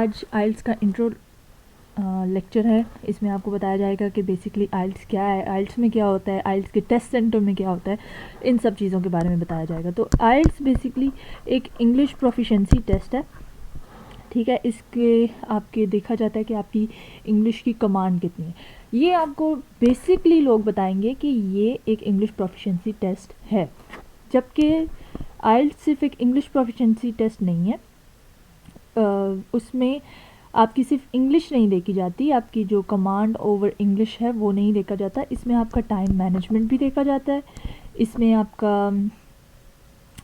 आज आइल्स का intro lecture है। इसमें आपको बताया जाएगा कि बेसिकली आइल्स क्या है, आइल्स में क्या होता है, आइल्स के टेस्ट सेंटर में क्या होता है, इन सब चीज़ों के बारे में बताया जाएगा। तो आइल्स बेसिकली एक इंग्लिश प्रोफिशिएंसी टेस्ट है, ठीक है। इसके आपके देखा जाता है कि आपकी इंग्लिश की कमांड कितनी है। ये आपको बेसिकली लोग बताएंगे कि ये एक इंग्लिश प्रोफिशिएंसी टेस्ट है, जबकि आइल्स सिर्फ एक इंग्लिश प्रोफिशिएंसी टेस्ट नहीं है। उसमें आपकी सिर्फ इंग्लिश नहीं देखी जाती, आपकी जो कमांड ओवर इंग्लिश है वो नहीं देखा जाता। इसमें आपका टाइम मैनेजमेंट भी देखा जाता है, इसमें आपका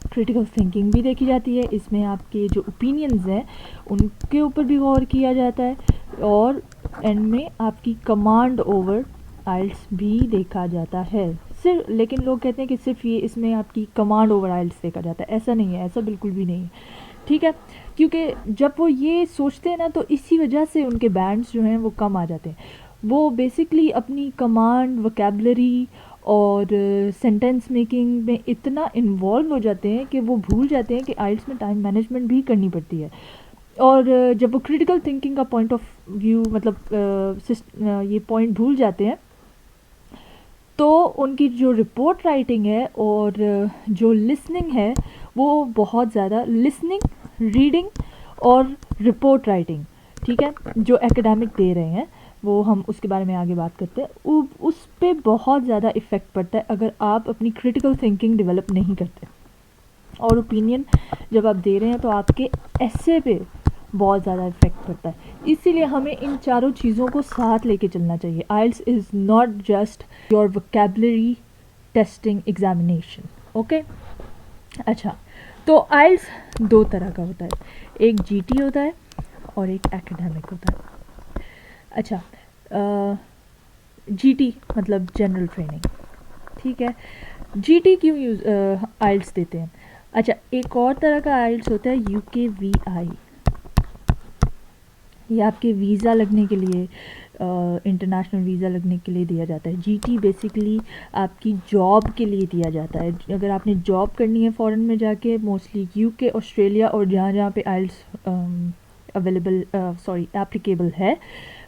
क्रिटिकल थिंकिंग भी देखी जाती है, इसमें आपके जो ओपिनियंस हैं उनके ऊपर भी गौर किया जाता है, और एंड में आपकी कमांड ओवर आइल्स भी देखा जाता है। सिर्फ लेकिन लोग कहते हैं कि सिर्फ ये इसमें आपकी कमांड ओवर आइल्स देखा जाता है। ऐसा नहीं है, ऐसा बिल्कुल भी नहीं है, ठीक है। क्योंकि जब वो ये सोचते हैं ना, तो इसी वजह से उनके बैंड्स जो हैं वो कम आ जाते हैं। वो बेसिकली अपनी कमांड, वोकैबुलरी और सेंटेंस मेकिंग में इतना इन्वॉल्व हो जाते हैं कि वो भूल जाते हैं कि आइल्स में टाइम मैनेजमेंट भी करनी पड़ती है। और जब वो क्रिटिकल थिंकिंग का पॉइंट ऑफ व्यू मतलब ये पॉइंट भूल जाते हैं, तो उनकी जो रिपोर्ट राइटिंग है और जो लिसनिंग है वो बहुत ज़्यादा, लिसनिंग, रीडिंग और रिपोर्ट राइटिंग, ठीक है, जो एकेडमिक दे रहे हैं वो हम उसके बारे में आगे बात करते हैं। उस पर बहुत ज़्यादा इफ़ेक्ट पड़ता है अगर आप अपनी क्रिटिकल थिंकिंग डेवलप नहीं करते। और ओपिनियन जब आप दे रहे हैं तो आपके ऐसे पे बहुत ज़्यादा इफेक्ट पड़ता है। इसीलिए हमें इन चारों चीज़ों को साथ लेके चलना चाहिए। IELTS is not just your vocabulary testing examination, okay. अच्छा, तो आइल्स दो तरह का होता है, एक जीटी होता है और एक एकेडमिक होता है। अच्छा, जीटी मतलब जनरल ट्रेनिंग, ठीक है। जीटी क्यों यूज़ आइल्स देते हैं? अच्छा, एक और तरह का आइल्स होता है UKVI। ये आपके वीज़ा लगने के लिए, इंटरनेशनल वीज़ा लगने के लिए दिया जाता है। जीटी बेसिकली आपकी जॉब के लिए दिया जाता है। अगर आपने जॉब करनी है फ़ॉरेन में जाके, मोस्टली यूके, ऑस्ट्रेलिया और जहाँ जहाँ पे आइल्स एप्लीकेबल है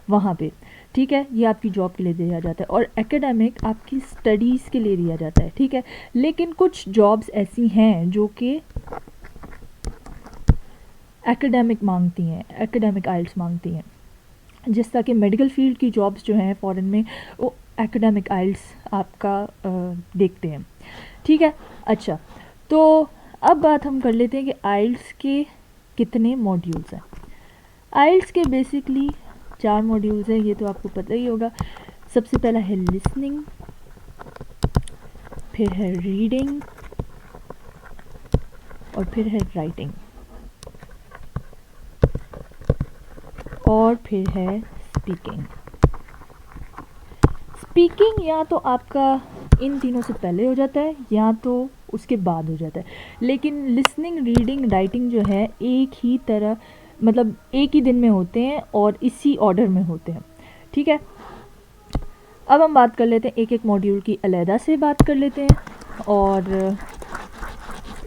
वहाँ पे, ठीक है, ये आपकी जॉब के लिए दिया जाता है। और एकेडमिक आपकी स्टडीज़ के लिए दिया जाता है, ठीक है। लेकिन कुछ जॉब्स ऐसी हैं जो कि एकेडमिक मांगती हैं, एकेडमिक आइल्स मांगती हैं। जिस तरह के मेडिकल फील्ड की जॉब्स जो हैं फ़ॉरेन में, वो एकेडमिक आइल्स आपका देखते हैं, ठीक है। अच्छा, तो अब बात हम कर लेते हैं कि आइल्स के कितने मॉड्यूल्स हैं। आइल्स के बेसिकली 4 मॉड्यूल्स हैं, ये तो आपको पता ही होगा। सबसे पहला है लिसनिंग, फिर है रीडिंग और फिर है राइटिंग और फिर है स्पीकिंग। स्पीकिंग या तो आपका इन तीनों से पहले हो जाता है या तो उसके बाद हो जाता है। लेकिन लिसनिंग, रीडिंग, राइटिंग जो है एक ही तरह, मतलब एक ही दिन में होते हैं और इसी ऑर्डर में होते हैं, ठीक है। अब हम बात कर लेते हैं एक एक मॉड्यूल की, अलहदा से बात कर लेते हैं, और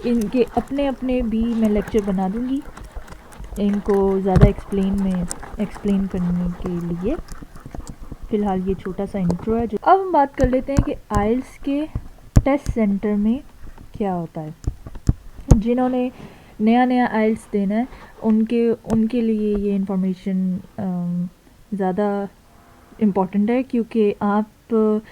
इनके अपने अपने भी मैं लेक्चर बना दूंगी इनको ज़्यादा एक्सप्लेन करने के लिए। फ़िलहाल ये छोटा सा इंट्रो है। जो अब हम बात कर लेते हैं कि आइल्स के टेस्ट सेंटर में क्या होता है। जिन्होंने नया नया आइल्स देना है उनके लिए ये इन्फॉर्मेशन ज़्यादा इम्पॉर्टेंट है, क्योंकि आप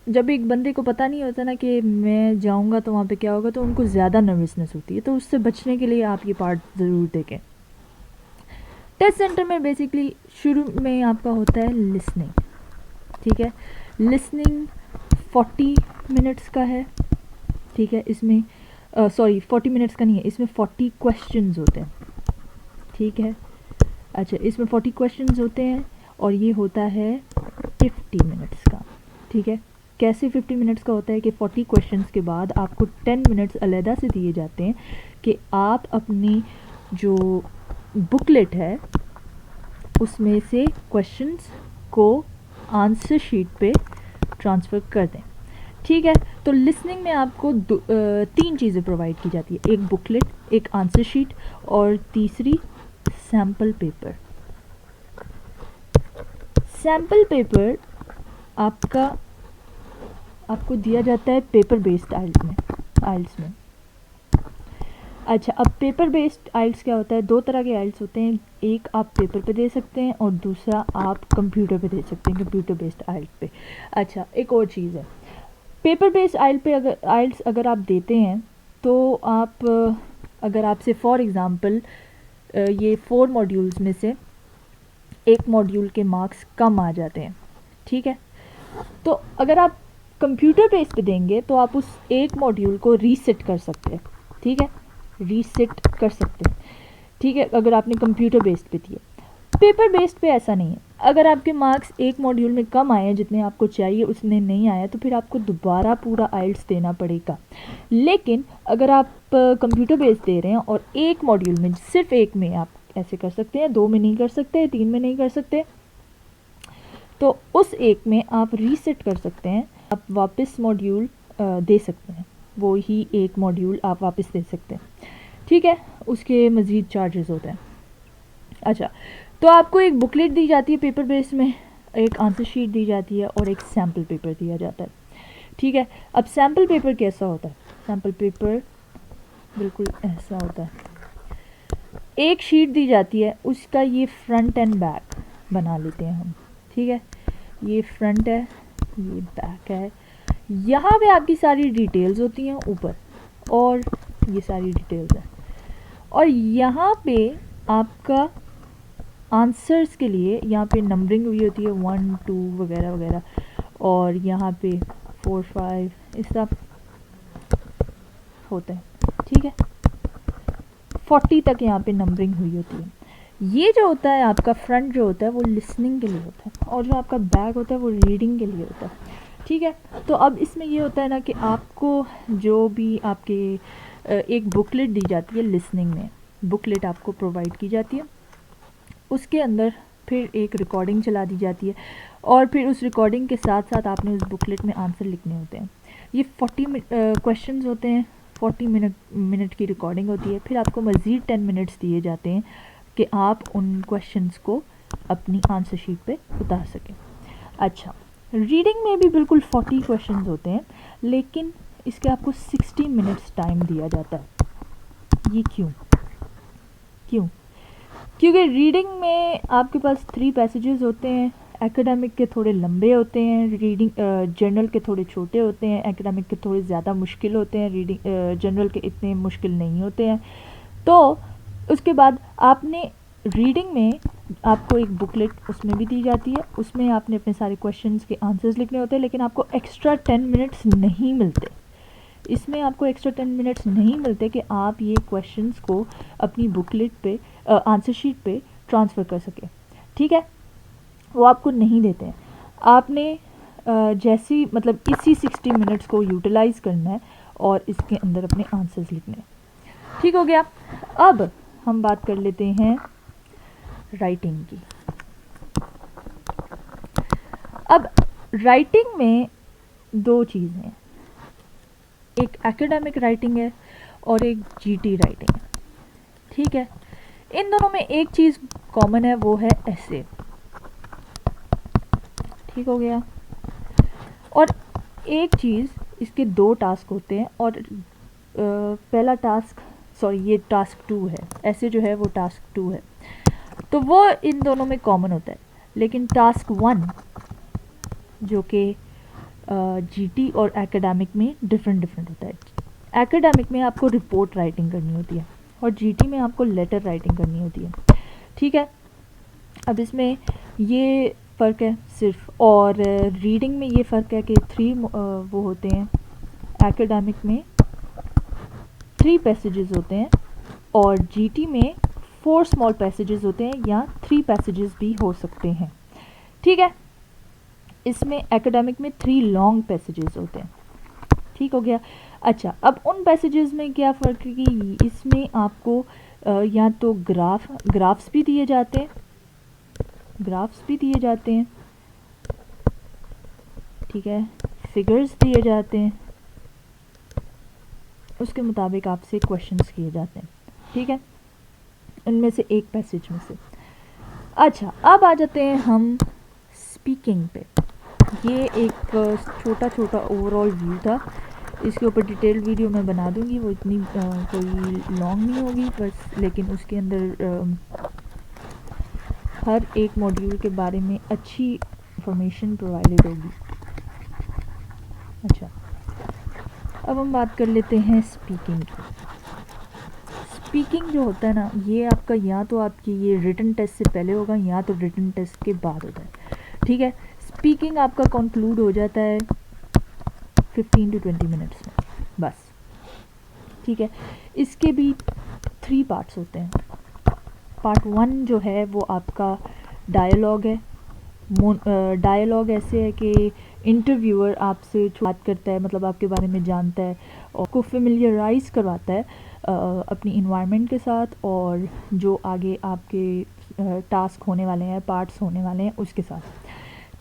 जब एक बंदे को पता नहीं होता ना कि मैं जाऊंगा तो वहाँ पे क्या होगा, तो उनको ज़्यादा नर्वसनेस होती है। तो उससे बचने के लिए आप ये पार्ट ज़रूर देखें। टेस्ट सेंटर में बेसिकली शुरू में आपका होता है लिसनिंग, ठीक है। लिसनिंग 40 मिनट्स का है, ठीक है। इसमें 40 मिनट्स का नहीं है, इसमें 40 क्वेश्चंस होते हैं, ठीक है। अच्छा, इसमें 40 क्वेश्चंस होते हैं और ये होता है 50 मिनट्स का, ठीक है। कैसे 50 मिनट्स का होता है कि 40 क्वेश्चंस के बाद आपको 10 मिनट्स अलहदा से दिए जाते हैं कि आप अपनी जो बुकलेट है उसमें से क्वेश्चंस को आंसर शीट पे ट्रांसफ़र कर दें, ठीक है। तो लिसनिंग में आपको 3 चीज़ें प्रोवाइड की जाती है, एक बुकलेट, एक आंसर शीट और तीसरी सैम्पल पेपर। सैम्पल पेपर आपको दिया जाता है पेपर बेस्ड आइल्स में। अच्छा, अब पेपर बेस्ड आइल्स क्या होता है? दो तरह के आइल्स होते हैं, एक आप पेपर पे दे सकते हैं और दूसरा आप कंप्यूटर पे दे सकते हैं, कंप्यूटर बेस्ड आइल्स पे। अच्छा, एक और चीज़ है, पेपर बेस्ड आइल्स अगर आप देते हैं तो आप अगर आपसे फॉर एग्ज़ाम्पल ये 4 मॉड्यूल्स में से एक मॉड्यूल के मार्क्स कम आ जाते हैं, ठीक है, तो अगर आप कंप्यूटर बेस पे देंगे तो आप उस एक मॉड्यूल को रीसेट कर सकते हैं, ठीक है, रीसेट कर सकते हैं, ठीक है, अगर आपने कंप्यूटर बेस्ड पे दिए। पेपर बेस्ड पे ऐसा नहीं है, अगर आपके मार्क्स एक मॉड्यूल में कम आए हैं, जितने आपको चाहिए उतने नहीं आए, तो फिर आपको दोबारा पूरा आइल्स देना पड़ेगा। लेकिन अगर आप कंप्यूटर बेस्ड दे रहे हैं और एक मॉड्यूल में, सिर्फ एक में आप ऐसे कर सकते हैं, 2 में नहीं कर सकते, 3 में नहीं कर सकते, तो उस एक में आप रीसेट कर सकते हैं, आप वापस मॉड्यूल दे सकते हैं, वो ही एक मॉड्यूल आप वापस दे सकते हैं, ठीक है, उसके मज़ीद चार्जेस होते हैं। अच्छा, तो आपको एक बुकलेट दी जाती है पेपर बेस में, एक आंसर शीट दी जाती है और एक सैम्पल पेपर दिया जाता है, ठीक है। अब सैम्पल पेपर कैसा होता है? सैम्पल पेपर बिल्कुल ऐसा होता है, एक शीट दी जाती है, उसका ये फ्रंट एंड बैक बना लेते हैं हम, ठीक है, ये फ्रंट है, ये बैक है, यहाँ पे आपकी सारी डिटेल्स होती हैं ऊपर, और ये सारी डिटेल्स है, और यहाँ पे आपका आंसर्स के लिए यहाँ पे नंबरिंग हुई होती है 1 2 वगैरह वगैरह, और यहाँ पे 4 5 इस सब होता है, ठीक है, 40 तक यहाँ पे नंबरिंग हुई होती है। ये जो होता है आपका फ्रंट जो होता है वो लिसनिंग के लिए होता है, और जो आपका बैक होता है वो रीडिंग के लिए होता है, ठीक है। तो अब इसमें ये होता है ना कि आपको जो भी आपके एक बुकलेट दी जाती है, लिसनिंग में बुकलेट आपको प्रोवाइड की जाती है, उसके अंदर फिर एक रिकॉर्डिंग चला दी जाती है, और फिर उस रिकॉर्डिंग के साथ साथ आपने उस बुकलेट में आंसर लिखने होते हैं। ये 40 क्वेश्चंस होते हैं, 40 मिनट की रिकॉर्डिंग होती है, फिर आपको मज़ीद 10 मिनट्स दिए जाते हैं कि आप उन क्वेश्चंस को अपनी आंसर शीट पे उतार सकें। अच्छा, रीडिंग में भी बिल्कुल 40 क्वेश्चंस होते हैं, लेकिन इसके आपको 60 मिनट्स टाइम दिया जाता है। ये क्यों? क्योंकि रीडिंग में आपके पास 3 पैसेजेस होते हैं, एकेडमिक के थोड़े लंबे होते हैं, रीडिंग जनरल के थोड़े छोटे होते हैं, एकेडमिक के थोड़े ज़्यादा मुश्किल होते हैं, रीडिंग जनरल के इतने मुश्किल नहीं होते हैं। तो उसके बाद आपने रीडिंग में आपको एक बुकलेट उसमें भी दी जाती है, उसमें आपने अपने सारे क्वेश्चंस के आंसर्स लिखने होते हैं, लेकिन आपको एक्स्ट्रा 10 मिनट्स नहीं मिलते, इसमें आपको एक्स्ट्रा 10 मिनट्स नहीं मिलते कि आप ये क्वेश्चंस को अपनी बुकलेट पे आंसर शीट पे ट्रांसफ़र कर सकें, ठीक है, वो आपको नहीं देते हैं। आपने जैसी मतलब इसी 60 मिनट्स को यूटिलाइज़ करना है और इसके अंदर अपने आंसर्स लिखने हैं, ठीक हो गया। अब हम बात कर लेते हैं राइटिंग की। अब राइटिंग में 2 चीज़ें हैं, एक एकेडमिक राइटिंग है और एक जीटी राइटिंग है, ठीक है। इन दोनों में एक चीज़ कॉमन है, वो है ऐसे, ठीक हो गया। और एक चीज़, इसके 2 टास्क होते हैं, और पहला टास्क, सॉरी ये टास्क 2 है, ऐसे जो है वो टास्क 2 है, तो वो इन दोनों में कॉमन होता है। लेकिन टास्क 1 जो कि जीटी और एकेडमिक में डिफरेंट होता है। एकेडमिक में आपको रिपोर्ट राइटिंग करनी होती है और जीटी में आपको लेटर राइटिंग करनी होती है, ठीक है। अब इसमें ये फ़र्क है सिर्फ, और रीडिंग में ये फ़र्क है कि 3 वो होते हैं, एकेडमिक में 3 पैसेजेस होते हैं और जीटी में 4 स्मॉल पैसेजेस होते हैं, या 3 पैसेजेस भी हो सकते हैं, ठीक है। इसमें एकेडमिक में 3 लॉन्ग पैसेजेस होते हैं, ठीक हो गया। अच्छा, अब उन पैसेजेस में क्या फ़र्क है कि इसमें आपको या तो ग्राफ्स भी दिए जाते हैं, ठीक है, फिगर्स दिए जाते हैं, उसके मुताबिक आपसे क्वेश्चंस किए जाते हैं, ठीक है। इनमें से एक पैसेज में से। अच्छा, अब आ जाते हैं हम स्पीकिंग पे। ये एक छोटा छोटा ओवरऑल व्यू था, इसके ऊपर डिटेल वीडियो मैं बना दूंगी, वो इतनी कोई लॉन्ग नहीं होगी बस, लेकिन उसके अंदर हर एक मॉड्यूल के बारे में अच्छी इंफॉर्मेशन प्रोवाइडेड होगी। अच्छा, अब हम बात कर लेते हैं स्पीकिंग की। स्पीकिंग जो होता है ना, ये आपका या तो आपकी ये रिटन टेस्ट से पहले होगा या तो रिटन टेस्ट के बाद होता है, ठीक है। स्पीकिंग आपका कंक्लूड हो जाता है 15 to 20 मिनट्स में बस, ठीक है। इसके भी 3 पार्ट्स होते हैं। पार्ट 1 जो है वो आपका डायलॉग है। डायलॉग ऐसे है कि इंटरव्यूअर आपसे बात करता है, मतलब आपके बारे में जानता है और को फेमिलियराइज करवाता है अपनी इन्वायरमेंट के साथ, और जो आगे आपके टास्क होने वाले हैं, पार्ट्स होने वाले हैं उसके साथ,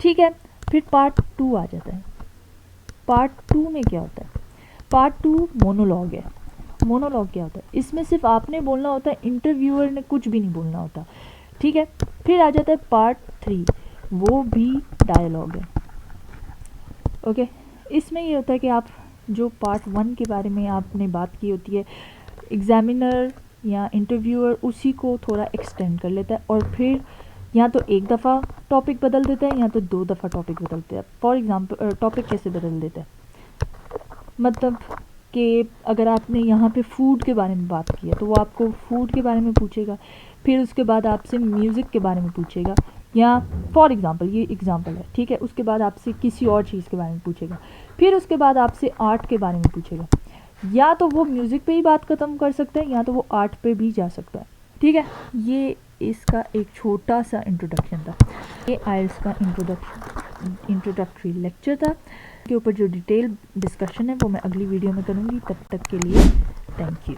ठीक है। फिर पार्ट 2 आ जाता है। पार्ट 2 में क्या होता है? पार्ट 2 मोनोलॉग है। मोनोलॉग क्या होता है? इसमें सिर्फ आपने बोलना होता है, इंटरव्यूअर ने कुछ भी नहीं बोलना होता, ठीक है। फिर आ जाता है पार्ट 3, वो भी डायलॉग है, ओके। इसमें ये होता है कि आप जो पार्ट 1 के बारे में आपने बात की होती है, एग्जामिनर या इंटरव्यूअर उसी को थोड़ा एक्सटेंड कर लेता है और फिर या तो एक दफ़ा टॉपिक बदल देता है या तो 2 दफ़ा टॉपिक बदलते हैं। फॉर एग्जांपल टॉपिक कैसे बदल देता है, मतलब कि अगर आपने यहाँ पे फूड के बारे में बात की है तो वो आपको फूड के बारे में पूछेगा, फिर उसके बाद आपसे म्यूज़िक के बारे में पूछेगा, या फॉर एग्ज़ाम्पल, ये एग्ज़ाम्पल है, ठीक है। उसके बाद आपसे किसी और चीज़ के बारे में पूछेगा, फिर उसके बाद आपसे आर्ट के बारे में पूछेगा। या तो वो म्यूज़िक पे ही बात ख़त्म कर सकता है या तो वो आर्ट पे भी जा सकता है, ठीक है। ये इसका एक छोटा सा इंट्रोडक्शन था। ये आइल्स का इंट्रोडक्टरी लेक्चर था, के ऊपर जो डिटेल डिस्कशन है वो मैं अगली वीडियो में करूँगी। तब तक के लिए थैंक यू।